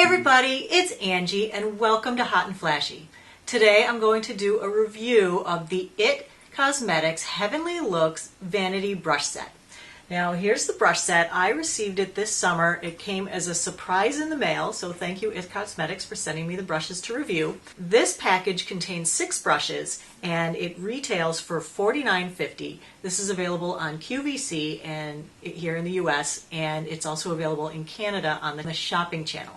everybody, it's Angie and welcome to Hot and Flashy. Today I'm going to do a review of the IT Cosmetics Heavenly Looks Vanity Brush Set. Now here's the brush set. I received it this summer. It came as a surprise in the mail, so thank you IT Cosmetics for sending me the brushes to review. This package contains 6 brushes and it retails for $49.50. This is available on QVC and here in the US, and it's also available in Canada on the shopping channel.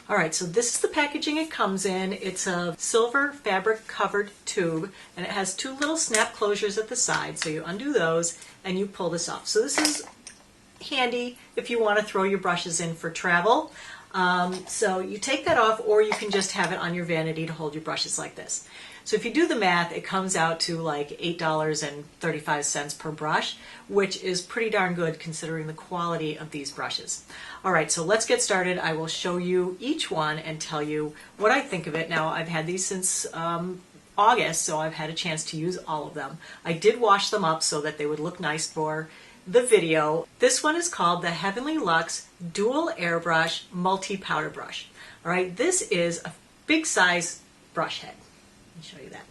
Alright, so this is the packaging it comes in. It's a silver fabric covered tube and it has 2 little snap closures at the side, so you undo those and you pull this off. So this is handy if you want to throw your brushes in for travel. So you take that off, or you can just have it on your vanity to hold your brushes like this. So if you do the math, it comes out to like $8.35 per brush, which is pretty darn good considering the quality of these brushes. Alright, so let's get started. I will show you each one and tell you what I think of it. Now, I've had these since August, so I've had a chance to use all of them. I did wash them up so that they would look nice for the video. This one is called the Heavenly Lux Dual Airbrush Multi-Powder Brush. Alright, this is a big size brush head. Let me show you that.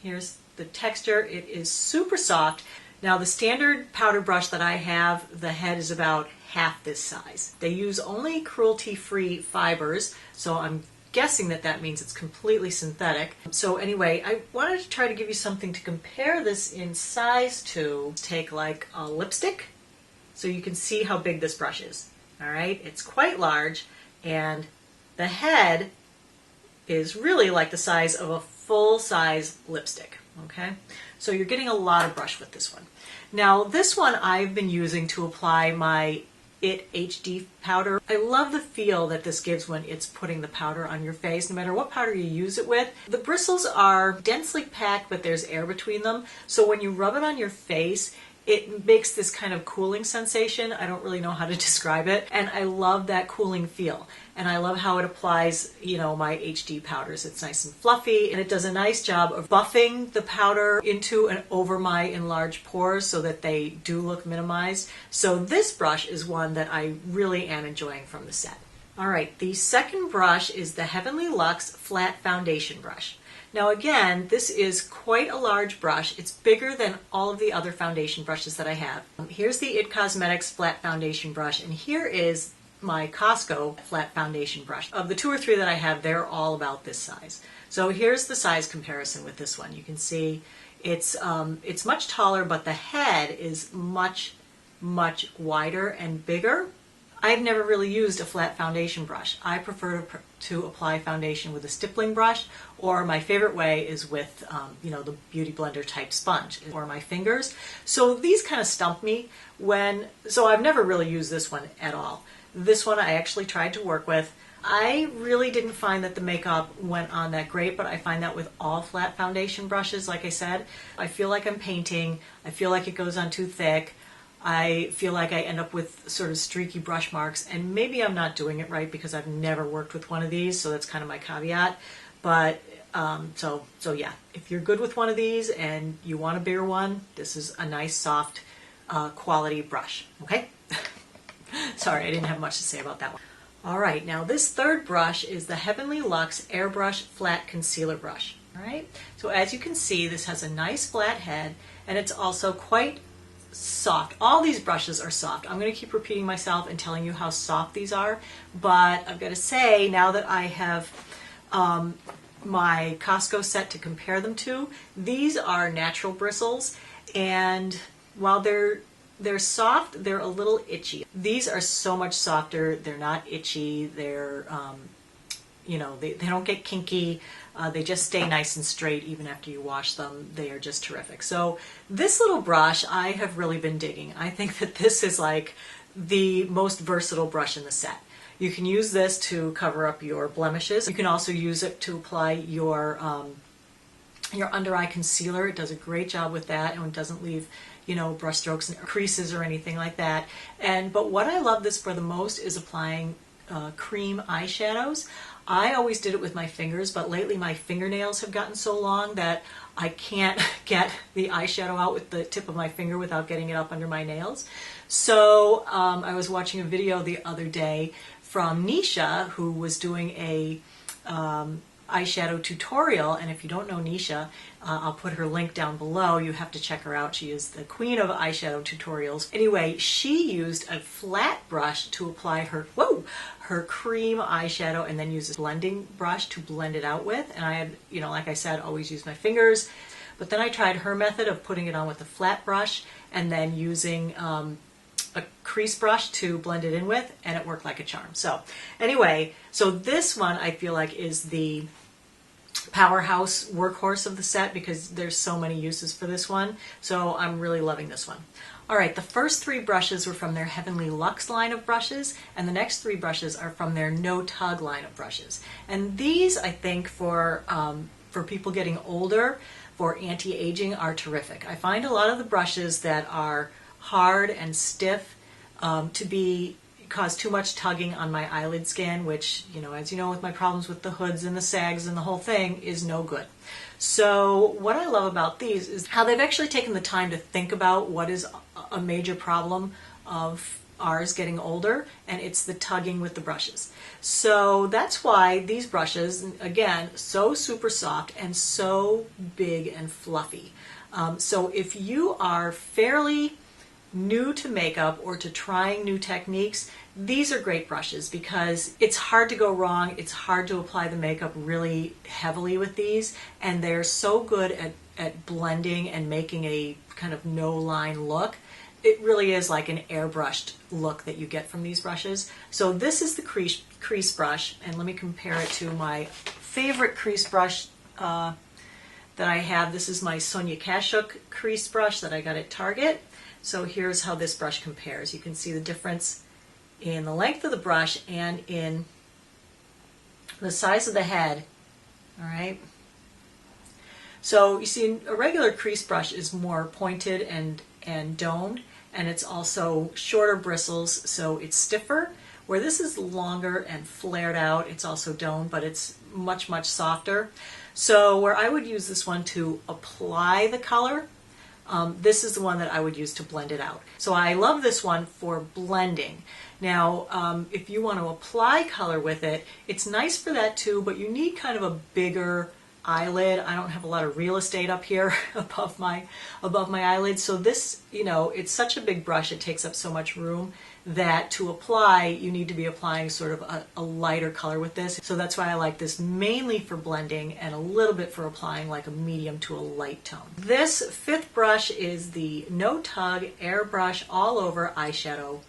Here's the texture. It is super soft. Now the standard powder brush that I have, the head is about half this size. They use only cruelty-free fibers, so I'm guessing that that means it's completely synthetic. So anyway, I wanted to try to give you something to compare this in size to. Take like a lipstick so you can see how big this brush is. Alright, it's quite large and the head is really like the size of a full-size lipstick. Okay, so you're getting a lot of brush with this one. Now this one I've been using to apply my IT HD powder. I love the feel that this gives when it's putting the powder on your face, no matter what powder you use it with. The bristles are densely packed, but there's air between them, so when you rub it on your face, it makes this kind of cooling sensation. I don't really know how to describe it, and I love that cooling feel. And I love how it applies, you know, my HD powders. It's nice and fluffy, and it does a nice job of buffing the powder into and over my enlarged pores so that they do look minimized. So this brush is one that I really am enjoying from the set. Alright, the second brush is the Heavenly Lux Flat Foundation Brush. Now again, this is quite a large brush. It's bigger than all of the other foundation brushes that I have. Here's the IT Cosmetics Flat Foundation Brush, and here is my Costco flat foundation brush. Of the 2 or 3 that I have, they're all about this size. So here's the size comparison with this one. You can see it's much taller, but the head is much wider and bigger. I've never really used a flat foundation brush. I prefer to apply foundation with a stippling brush, or my favorite way is with you know, the Beauty Blender type sponge, or my fingers. So these kind of stump me so I've never really used this one at all. This one I actually tried to work with. I really didn't find that the makeup went on that great, but I find that with all flat foundation brushes, like I said, I feel like I'm painting, I feel like it goes on too thick, I feel like I end up with sort of streaky brush marks, and maybe I'm not doing it right because I've never worked with one of these, so that's kind of my caveat. But so yeah, if you're good with one of these and you want a bigger one, this is a nice soft quality brush. Okay. Sorry, I didn't have much to say about that one. Alright, now this third brush is the Heavenly Lux Airbrush Flat Concealer Brush. Alright, so as you can see, this has a nice flat head and it's also quite soft. All these brushes are soft. I'm going to keep repeating myself and telling you how soft these are, but I've got to say, now that I have my Costco set to compare them to, these are natural bristles, and while they're soft, they're a little itchy. These are so much softer. They're not itchy. They're, you know, they don't get kinky. They just stay nice and straight even after you wash them. They are just terrific. So this little brush I have really been digging. I think that this is like the most versatile brush in the set. You can use this to cover up your blemishes. You can also use it to apply your under eye concealer. It does a great job with that, and it doesn't leave, you know, brush strokes and creases or anything like that. But what I love this for the most is applying cream eyeshadows. I always did it with my fingers, but lately my fingernails have gotten so long that I can't get the eyeshadow out with the tip of my finger without getting it up under my nails. So I was watching a video the other day from Nisha, who was doing a eyeshadow tutorial, and if you don't know Nisha, I'll put her link down below. You have to check her out. She is the queen of eyeshadow tutorials. Anyway, she used a flat brush to apply her cream eyeshadow, and then used a blending brush to blend it out with. And I had, like I said, always use my fingers. But then I tried her method of putting it on with a flat brush and then using a crease brush to blend it in with, and it worked like a charm. So anyway, so this one I feel like is the powerhouse workhorse of the set because there's so many uses for this one. So I'm really loving this one. All right, the first 3 brushes were from their Heavenly Luxe line of brushes, and the next 3 brushes are from their No Tug line of brushes. And these, I think, for people getting older, for anti-aging, are terrific. I find a lot of the brushes that are hard and stiff to cause too much tugging on my eyelid skin, which, as you know, with my problems with the hoods and the sags and the whole thing, is no good. So what I love about these is how they've actually taken the time to think about what is a major problem of ours getting older, and it's the tugging with the brushes. So that's why these brushes, again, so super soft and so big and fluffy. So if you are fairly new to makeup or to trying new techniques, these are great brushes because it's hard to go wrong. It's hard to apply the makeup really heavily with these, and they're so good at blending and making a kind of no line look. It really is like an airbrushed look that you get from these brushes. So this is the crease brush, and let me compare it to my favorite crease brush that I have. This is my Sonia Kashuk crease brush that I got at Target. So here's how this brush compares. You can see the difference in the length of the brush and in the size of the head. All right. So you see, a regular crease brush is more pointed and domed, and it's also shorter bristles, so it's stiffer. Where this is longer and flared out, it's also domed, but it's much, much softer. So where I would use this one to apply the color, this is the one that I would use to blend it out. So I love this one for blending. Now, if you want to apply color with it, it's nice for that too, but you need kind of a bigger eyelid. I don't have a lot of real estate up here above my eyelid. So this, it's such a big brush, it takes up so much room that to apply, you need to be applying sort of a lighter color with this. So that's why I like this mainly for blending and a little bit for applying like a medium to a light tone. This 5th brush is the No Tug Airbrush All Over Eyeshadow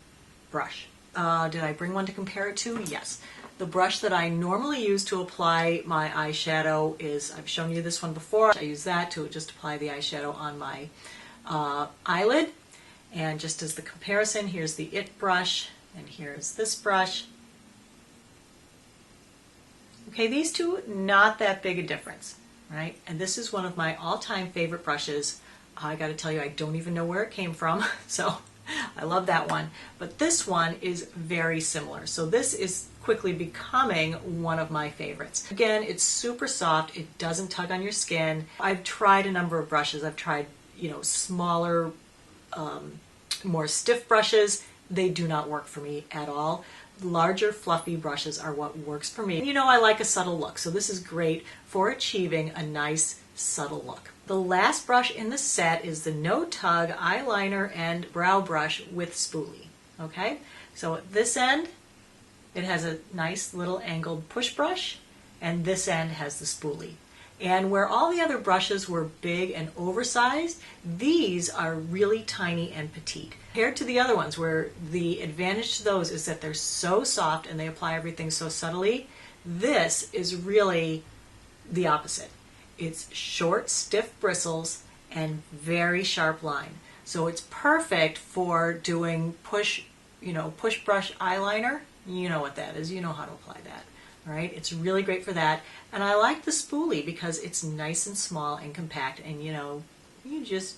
Brush. Did I bring one to compare it to? Yes. The brush that I normally use to apply my eyeshadow is, I've shown you this one before, I use that to just apply the eyeshadow on my eyelid. And just as the comparison, here's the IT brush, and here's this brush. Okay, these two, not that big a difference, right? And this is one of my all-time favorite brushes. I gotta tell you, I don't even know where it came from, so I love that one. But this one is very similar. So this is quickly becoming one of my favorites. Again, it's super soft. It doesn't tug on your skin. I've tried a number of brushes. I've tried, smaller, more stiff brushes. They do not work for me at all. Larger, fluffy brushes are what works for me. I like a subtle look, so this is great for achieving a nice, subtle look. The last brush in the set is the No Tug Eyeliner and Brow Brush with Spoolie. Okay, so at this end, it has a nice little angled push brush, and this end has the spoolie. And where all the other brushes were big and oversized, these are really tiny and petite. Compared to the other ones, where the advantage to those is that they're so soft and they apply everything so subtly, this is really the opposite. It's short, stiff bristles and very sharp line. So it's perfect for doing push brush eyeliner. You know what that is. You know how to apply that. All right, it's really great for that. And I like the spoolie because it's nice and small and compact, and you just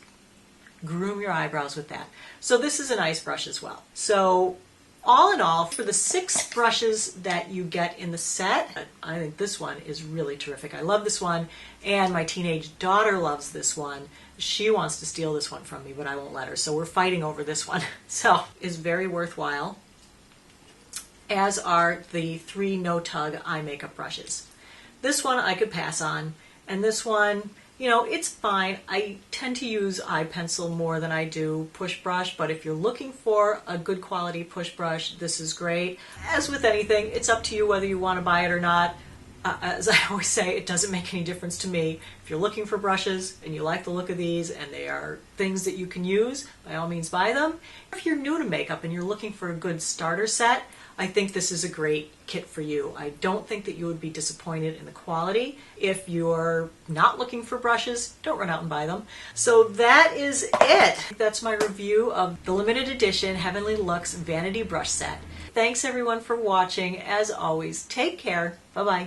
groom your eyebrows with that. So this is a nice brush as well. So all in all, for the 6 brushes that you get in the set, I think this one is really terrific. I love this one, and my teenage daughter loves this one. She wants to steal this one from me, but I won't let her. So we're fighting over this one. So it's very worthwhile. as are the 3 No Tug eye makeup brushes. This one I could pass on, and this one, you know, it's fine. I tend to use eye pencil more than I do push brush, but if you're looking for a good quality push brush, this is great. As with anything, it's up to you whether you want to buy it or not. As I always say, it doesn't make any difference to me. If you're looking for brushes and you like the look of these and they are things that you can use, by all means buy them. If you're new to makeup and you're looking for a good starter set, I think this is a great kit for you. I don't think that you would be disappointed in the quality. If you're not looking for brushes, don't run out and buy them. So that is it. That's my review of the limited edition Heavenly Luxe Vanity Brush Set. Thanks everyone for watching. As always, take care. Bye-bye.